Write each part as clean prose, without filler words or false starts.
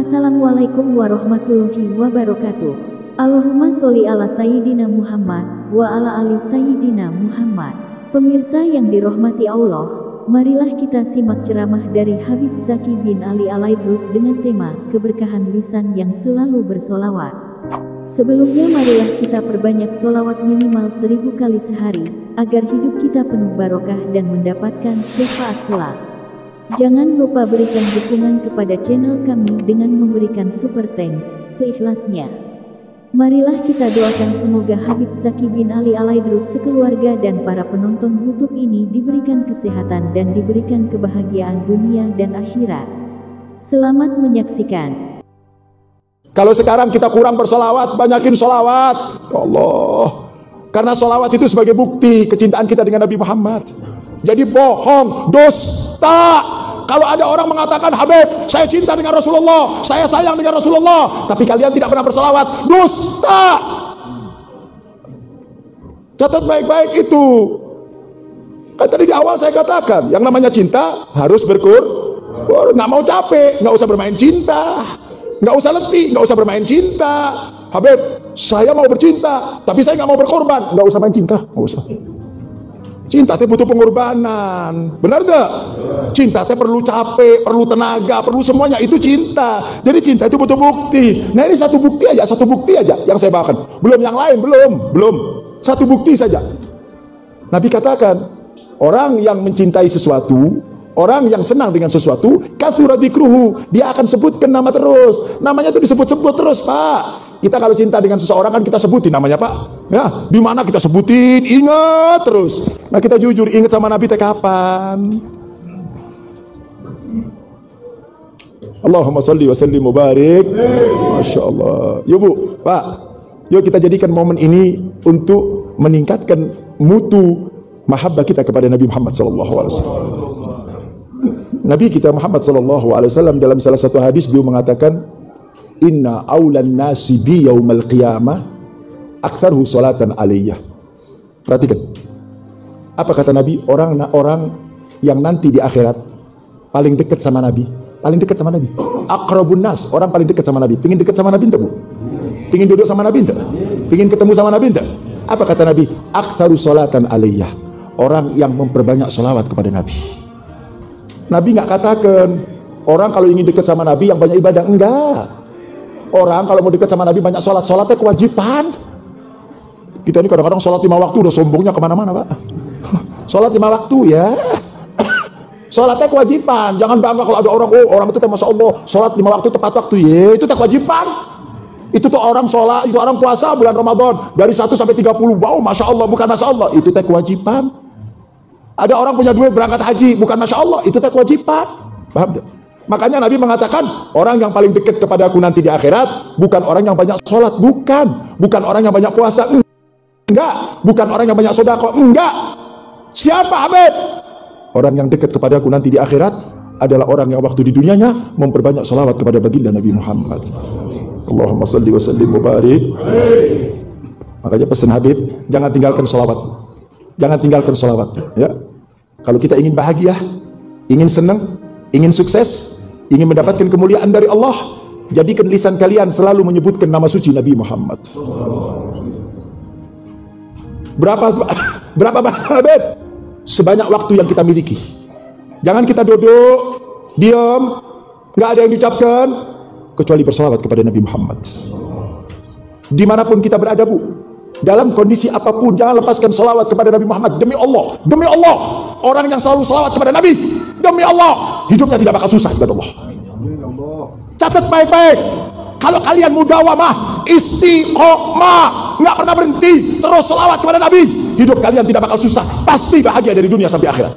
Assalamualaikum warahmatullahi wabarakatuh. Allahumma sholli ala Sayyidina Muhammad wa ala ali Sayyidina Muhammad. Pemirsa yang dirahmati Allah, marilah kita simak ceramah dari Habib Zaki bin Ali Al-Aidrus dengan tema keberkahan lisan yang selalu bersolawat. Sebelumnya marilah kita perbanyak solawat minimal 1000 kali sehari, agar hidup kita penuh barokah dan mendapatkan syafaat kelak. Jangan lupa berikan dukungan kepada channel kami dengan memberikan super thanks seikhlasnya. Marilah kita doakan semoga Habib Zaki bin Ali Al-Aidrus sekeluarga dan para penonton YouTube ini diberikan kesehatan dan diberikan kebahagiaan dunia dan akhirat. Selamat menyaksikan. Kalau sekarang kita kurang bersolawat, banyakin solawat. Ya Allah, karena solawat itu sebagai bukti kecintaan kita dengan Nabi Muhammad. Jadi bohong, dusta. Kalau ada orang mengatakan, Habib, saya cinta dengan Rasulullah, saya sayang dengan Rasulullah, tapi kalian tidak pernah bersolawat, dusta. Catat baik-baik itu. Kan tadi di awal saya katakan, yang namanya cinta harus nggak mau capek, nggak usah bermain cinta, nggak usah letih, nggak usah bermain cinta. Habib, saya mau bercinta, tapi saya nggak mau berkorban, nggak usah main cinta, nggak usah. Cinta teh butuh pengorbanan, benar gak? Cinta teh perlu capek, perlu tenaga, perlu semuanya, itu cinta. Jadi cinta itu butuh bukti. Nah ini satu bukti aja yang saya bawakan. Belum yang lain, belum. Satu bukti saja. Nabi katakan, orang yang mencintai sesuatu, orang yang senang dengan sesuatu, katsura dzikruhu, dia akan sebutkan nama terus. Namanya itu disebut-sebut terus, Pak. Kita kalau cinta dengan seseorang kan kita sebutin namanya, Pak. Ya, di mana kita sebutin, ingat terus. Nah, kita jujur ingat sama Nabi teh kapan? Allahumma sholli wa sallim mubarik. Masya Allah. Yuk Bu, Pak, yuk kita jadikan momen ini untuk meningkatkan mutu mahabbah kita kepada Nabi Muhammad SAW. Nabi kita Muhammad SAW dalam salah satu hadis beliau mengatakan, Inna awlan nasi bi yaumal qiyamah aktsaruhu salatan alayya. Perhatikan. Apa kata Nabi? Orang yang nanti di akhirat paling dekat sama Nabi, aqrabun nas, orang paling dekat sama Nabi. Pengin dekat sama Nabi enggak, Bu? Pengin duduk sama Nabi enggak? Pengin ketemu sama Nabi enggak? Apa kata Nabi? Aktsaru salatan alayya. Orang yang memperbanyak salawat kepada Nabi. Nabi enggak katakan orang kalau ingin dekat sama Nabi yang banyak ibadah, enggak. Orang kalau mau dekat sama Nabi banyak sholat, sholatnya kewajiban. Kita ini kadang-kadang sholat 5 waktu udah sombongnya kemana-mana, Pak. Sholat 5 waktu ya. Sholatnya kewajiban. Jangan bangga kalau ada orang itu masya Allah sholat 5 waktu tepat waktu. Ya itu kewajiban. Itu tuh orang sholat, itu orang puasa bulan Ramadan dari 1 sampai 30. Wow, masya Allah, bukan masya Allah. Itu kewajiban. Ada orang punya duit berangkat haji, bukan masya Allah. Itu kewajiban. Paham tidak? Makanya Nabi mengatakan orang yang paling dekat kepada aku nanti di akhirat bukan orang yang banyak sholat, bukan orang yang banyak puasa, enggak, bukan orang yang banyak sedekah, enggak. Siapa, Habib? Orang yang dekat kepada aku nanti di akhirat adalah orang yang waktu di dunianya memperbanyak sholawat kepada baginda Nabi Muhammad. Allahumma sholli wa sallim mubarik. Makanya pesan Habib, jangan tinggalkan sholawat, ya. Kalau kita ingin bahagia, ingin senang, ingin sukses, ingin mendapatkan kemuliaan dari Allah, jadikan lisan kalian selalu menyebutkan nama suci Nabi Muhammad. Berapa banyak, Habib? Sebanyak waktu yang kita miliki. Jangan kita duduk, diam, nggak ada yang diucapkan kecuali bersalawat kepada Nabi Muhammad. Dimanapun kita berada, Bu, dalam kondisi apapun, jangan lepaskan salawat kepada Nabi Muhammad. Demi Allah, orang yang selalu salawat kepada Nabi, demi Allah, hidupnya tidak bakal susah, ibadah Allah. Catat baik-baik. Kalau kalian mudawamah, istiqomah, nggak pernah berhenti, terus salawat kepada Nabi, hidup kalian tidak bakal susah, pasti bahagia dari dunia sampai akhirat.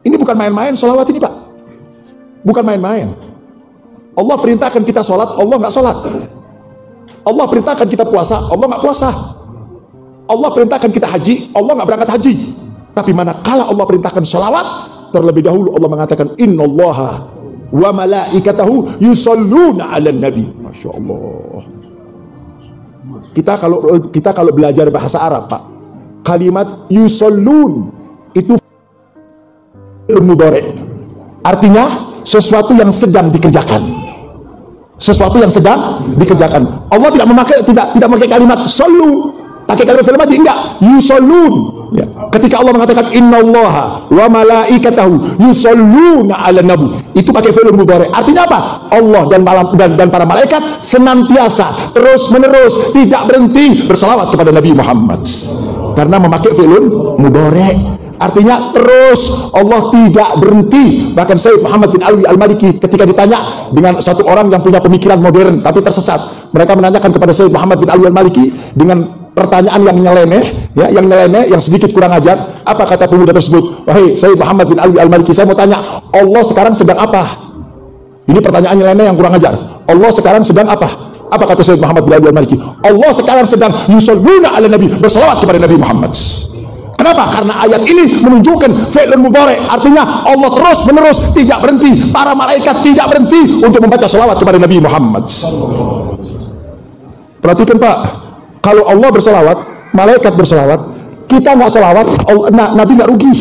Ini bukan main-main salawat ini, Pak. Bukan main-main. Allah perintahkan kita sholat, Allah nggak sholat. Allah perintahkan kita puasa, Allah nggak puasa. Allah perintahkan kita haji, Allah nggak berangkat haji. Tapi manakala Allah perintahkan sholawat, terlebih dahulu Allah mengatakan innallaha wa malaikatahu yusholluna 'alan nabi. Masya Allah. Kita kalau belajar bahasa Arab, Pak, kalimat yusollun itu mudhari, artinya sesuatu yang sedang dikerjakan. Sesuatu yang sedang dikerjakan. Allah tidak memakai kalimat sallu, pakai kalimat fi'il madhi, enggak, yusallun. Ya. Ketika Allah mengatakan innallaha wa malaikatahu yusalluna 'alan nabi, itu pakai fi'il mudhari. Artinya apa? Allah dan para malaikat senantiasa terus-menerus tidak berhenti berselawat kepada Nabi Muhammad. Karena memakai fi'il mudhari. Artinya terus, Allah tidak berhenti. Bahkan Sayyid Muhammad bin Alwi Al-Maliki ketika ditanya dengan satu orang yang punya pemikiran modern tapi tersesat, mereka menanyakan kepada Sayyid Muhammad bin Alwi Al-Maliki dengan pertanyaan yang nyeleneh, ya, yang sedikit kurang ajar. Apa kata pemuda tersebut? Wahai Sayyid Muhammad bin Alwi Al-Maliki, saya mau tanya, Allah sekarang sedang apa? Ini pertanyaan nyeleneh yang kurang ajar. Allah sekarang sedang apa? Apa kata Sayyid Muhammad bin Alwi Al-Maliki? Allah sekarang sedang yusalluna 'ala nabi, berselawat kepada Nabi Muhammad. Kenapa? Karena ayat ini menunjukkan fi'il mudhari, artinya Allah terus menerus tidak berhenti, para malaikat tidak berhenti untuk membaca selawat kepada Nabi Muhammad. Perhatikan Pak, kalau Allah berselawat, malaikat berselawat, kita nggak selawat, Nabi nggak rugi.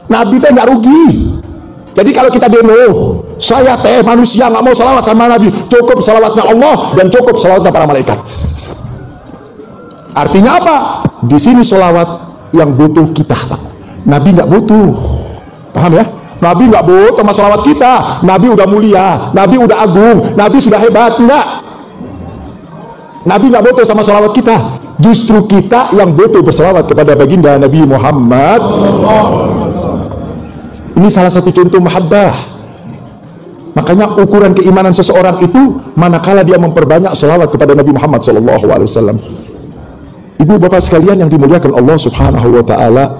Nabi teh nggak rugi. Jadi kalau kita demo, saya teh manusia nggak mau selawat sama Nabi, cukup selawatnya Allah dan cukup selawatnya para malaikat. Artinya apa? Di sini selawat yang butuh kita, Pak. Nabi nggak butuh, paham ya? Nabi nggak butuh sama selawat kita. Nabi udah mulia, Nabi udah agung, Nabi sudah hebat, enggak. Nabi nggak butuh sama selawat kita. Justru kita yang butuh berselawat kepada baginda Nabi Muhammad. Ini salah satu contoh mahabbah. Makanya ukuran keimanan seseorang itu manakala dia memperbanyak selawat kepada Nabi Muhammad SAW. Ibu bapak sekalian yang dimuliakan Allah Subhanahu wa ta'ala,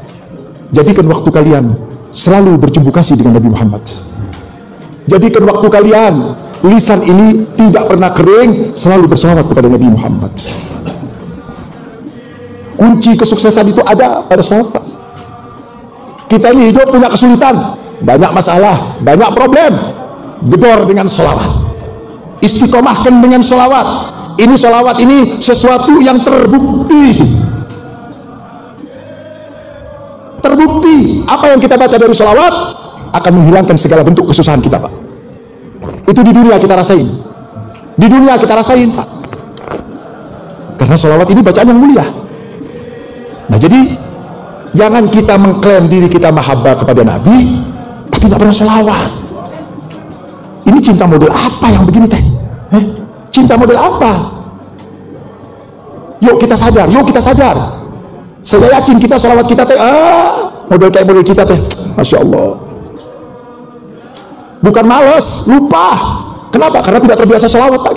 jadikan waktu kalian selalu berjumpa kasih dengan Nabi Muhammad. Jadikan waktu kalian, lisan ini tidak pernah kering, selalu berselawat kepada Nabi Muhammad. Kunci kesuksesan itu ada pada selawat. Kita ini hidup punya kesulitan, banyak masalah, banyak problem, gedor dengan selawat, istiqomahkan dengan selawat. Ini selawat ini sesuatu yang terbukti. Terbukti apa yang kita baca dari selawat akan menghilangkan segala bentuk kesusahan kita, Pak. Itu di dunia kita rasain. Di dunia kita rasain, Pak. Karena selawat ini bacaan yang mulia. Nah, jadi jangan kita mengklaim diri kita mahabbah kepada Nabi tapi nggak pernah selawat. Ini cinta model apa yang begini teh? Cinta model apa? Yuk kita sadar, yuk kita sadar. Saya yakin kita selawat kita teh, model kayak model kita teh, Masya Allah. Bukan males, lupa. Kenapa? Karena tidak terbiasa selawat, Pak.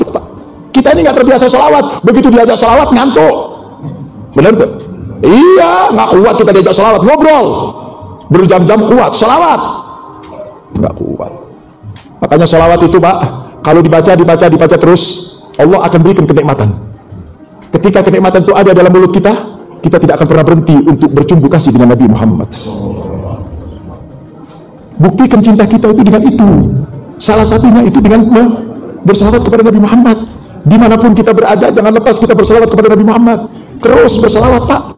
Kita ini nggak terbiasa selawat. Begitu diajak selawat ngantuk. Benar tuh? Iya, nggak kuat kita diajak selawat, ngobrol berjam-jam kuat, selawat nggak kuat. Makanya selawat itu, Pak, kalau dibaca terus, Allah akan berikan kenikmatan. Ketika kenikmatan itu ada dalam mulut kita, kita tidak akan pernah berhenti untuk bercumbu kasih dengan Nabi Muhammad. Buktikan cinta kita itu dengan itu. Salah satunya itu dengan berselawat kepada Nabi Muhammad. Dimanapun kita berada, jangan lepas kita berselawat kepada Nabi Muhammad. Terus berselawat, Pak.